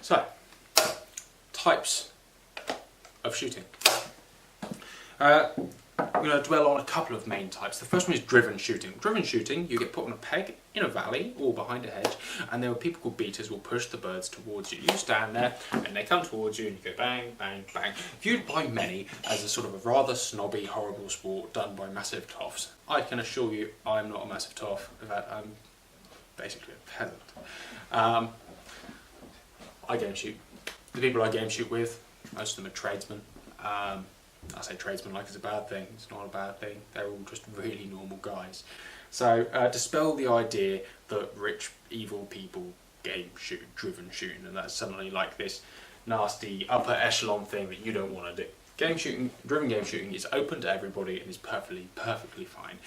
So, types of shooting. We're going to dwell on a couple of main types. The first one is driven shooting. Driven shooting, you get put on a peg in a valley or behind a hedge, and there are people called beaters who will push the birds towards you. You stand there, and they come towards you, and you go bang, bang, bang. Viewed by many as a sort of a rather snobby, horrible sport done by massive toffs. I can assure you, I'm not a massive toff. In fact, I'm basically a peasant. I game shoot. The people I game shoot with, most of them are tradesmen. I say tradesmen like it's a bad thing. It's not a bad thing. They're all just really normal guys. So dispel the idea that rich, evil people driven shooting, and that's suddenly like this nasty upper echelon thing that you don't want to do. Game shooting, driven game shooting, is open to everybody and is perfectly fine.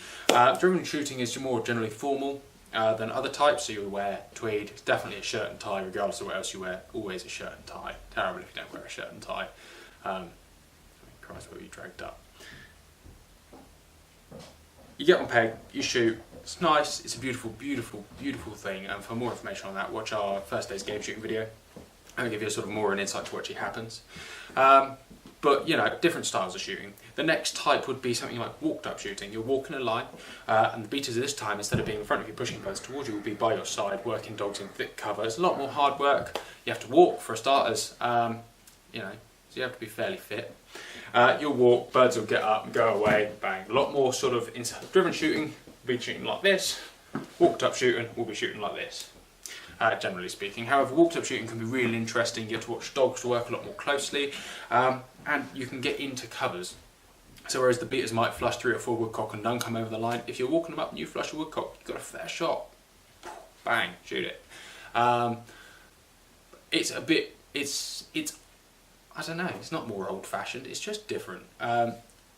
Driven shooting is more generally formal than other types, so you wear tweed, definitely a shirt and tie, regardless of what else you wear. Always a shirt and tie. Terrible if you don't wear a shirt and tie. Christ, what you dragged up. You get on peg, you shoot. It's nice. It's a beautiful thing. And for more information on that, watch our first day's game shooting video. I'll give you a sort of more an insight to what actually happens. But you know, different styles of shooting. The next type would be something like walked up shooting. You're walking a line, and the beaters this time, instead of being in front of you pushing birds towards you, will be by your side, working dogs in thick cover. It's a lot more hard work. You have to walk for starters. You know, so you have to be fairly fit. You'll walk, birds will get up and go away, bang. A lot more sort of driven shooting, we'll be shooting like this. Walked up shooting, we'll be shooting like this, generally speaking. However, walked up shooting can be really interesting. You have to watch dogs work a lot more closely, and you can get into covers. So whereas the beaters might flush 3 or 4 woodcock and none come over the line, if you're walking them up and you flush a woodcock, you've got a fair shot. Bang, shoot it. It's I don't know, it's not more old-fashioned, it's just different.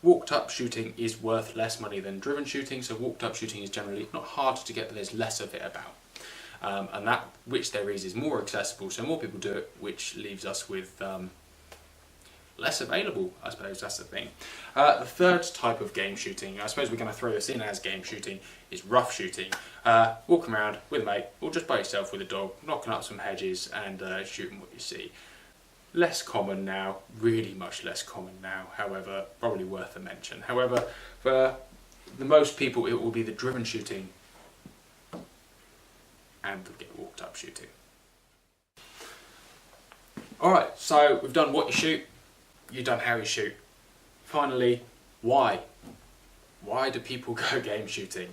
Walked up shooting is worth less money than driven shooting, so walked up shooting is generally not hard to get, but there's less of it about. And that which there is more accessible, so more people do it, which leaves us with less available, I suppose that's the thing. The third type of game shooting, I suppose we're going to throw this in as game shooting, is rough shooting. Walking around with a mate, or just by yourself with a dog, knocking up some hedges and shooting what you see. Less common now, really much less common now, however, probably worth a mention. However, for the most people it will be the driven shooting and the get walked up shooting. Alright, so we've done what you shoot, you've done how you shoot. Finally, why? Why do people go game shooting?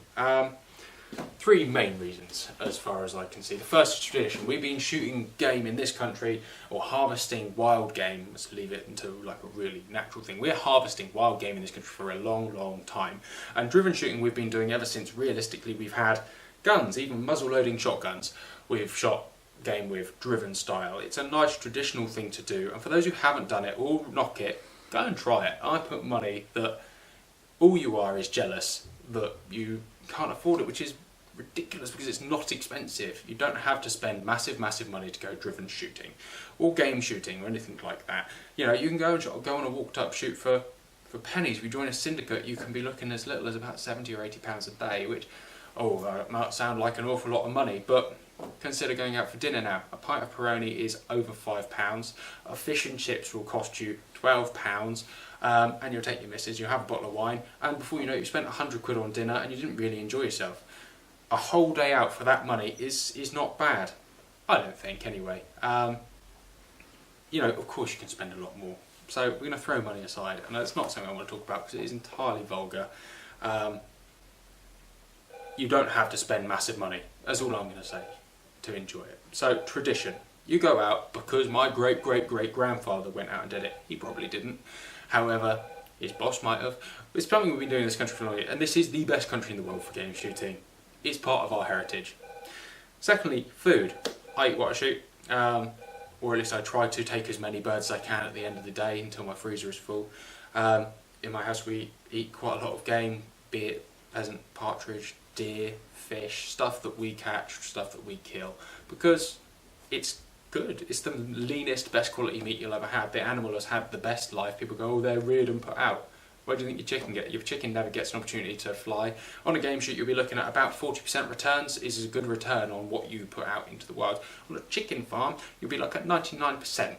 3 main reasons, as far as I can see. The first is tradition. We've been shooting game in this country, or harvesting wild game, let's leave it into like a really natural thing. We're harvesting wild game in this country for a long time. And driven shooting we've been doing ever since, realistically, we've had guns, even muzzle-loading shotguns. We've shot game with driven style. It's a nice traditional thing to do, and for those who haven't done it or knock it, go and try it. I put money that all you are is jealous that you can't afford it, which is ridiculous because it's not expensive. You don't have to spend massive money to go driven shooting or game shooting or anything like that. You know, you can go on a walked up shoot for pennies. If you join a syndicate, you can be looking as little as about £70 or £80 a day, which might sound like an awful lot of money, but consider going out for dinner now. A pint of Peroni is over £5. A fish and chips will cost you £12, and you'll take your missus, you'll have a bottle of wine, and before you know it, you spent £100 on dinner and you didn't really enjoy yourself. A whole day out for that money is not bad. I don't think, anyway. You know, of course you can spend a lot more. So we're going to throw money aside, and that's not something I want to talk about because it is entirely vulgar. You don't have to spend massive money, that's all I'm going to say, to enjoy it. So, tradition. You go out because my great-great-great-grandfather went out and did it. He probably didn't. However, his boss might have. It's something we've been doing in this country for a long time, and this is the best country in the world for game shooting. It's part of our heritage. Secondly, food. I eat what I shoot, or at least I try to take as many birds as I can at the end of the day until my freezer is full. In my house we eat quite a lot of game, be it pheasant, partridge, deer, fish, stuff that we catch, stuff that we kill, because it's good. It's the leanest, best quality meat you'll ever have. The animal has had the best life. People go, oh, they're reared and put out. Where do you think your chicken gets? Your chicken never gets an opportunity to fly. On a game shoot, you'll be looking at about 40% returns is a good return on what you put out into the wild. On a chicken farm, you'll be like at 99%.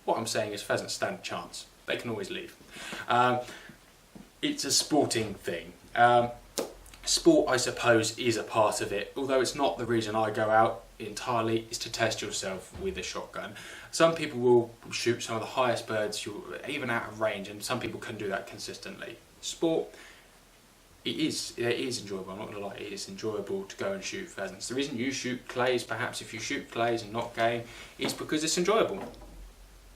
What I'm saying is pheasants stand a chance. They can always leave. It's a sporting thing. Sport, I suppose, is a part of it, although it's not the reason I go out entirely, is to test yourself with a shotgun. Some people will shoot some of the highest birds, even out of range, and some people can do that consistently. Sport, it is enjoyable, I'm not going to lie, it is enjoyable to go and shoot pheasants. The reason you shoot clays, perhaps if you shoot clays and not game, is because it's enjoyable.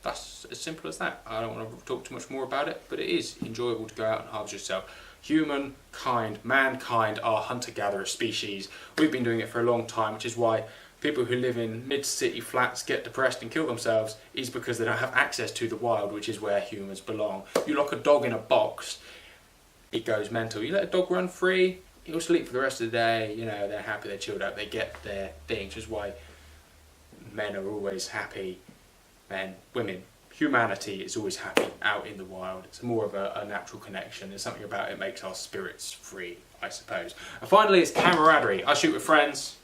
That's as simple as that. I don't want to talk too much more about it, but it is enjoyable to go out and harvest yourself. Mankind are hunter-gatherer species. We've been doing it for a long time, which is why people who live in mid-city flats get depressed and kill themselves, is because they don't have access to the wild, which is where humans belong. You lock a dog in a box, it goes mental. You let a dog run free, he'll sleep for the rest of the day, you know, they're happy, they're chilled out, they get their thing, which is why men are always happy, men, women. Humanity is always happy out in the wild. It's more of a natural connection. There's something about it makes our spirits free, I suppose. And finally, it's camaraderie. I shoot with friends.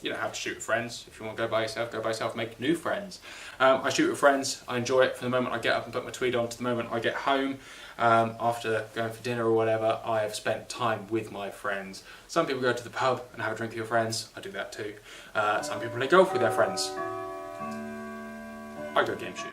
You don't have to shoot with friends. If you want to go by yourself, make new friends. I shoot with friends. I enjoy it from the moment I get up and put my tweed on to the moment I get home. After going for dinner or whatever, I have spent time with my friends. Some people go to the pub and have a drink with your friends. I do that too. Some people play golf with their friends. I go game shooting.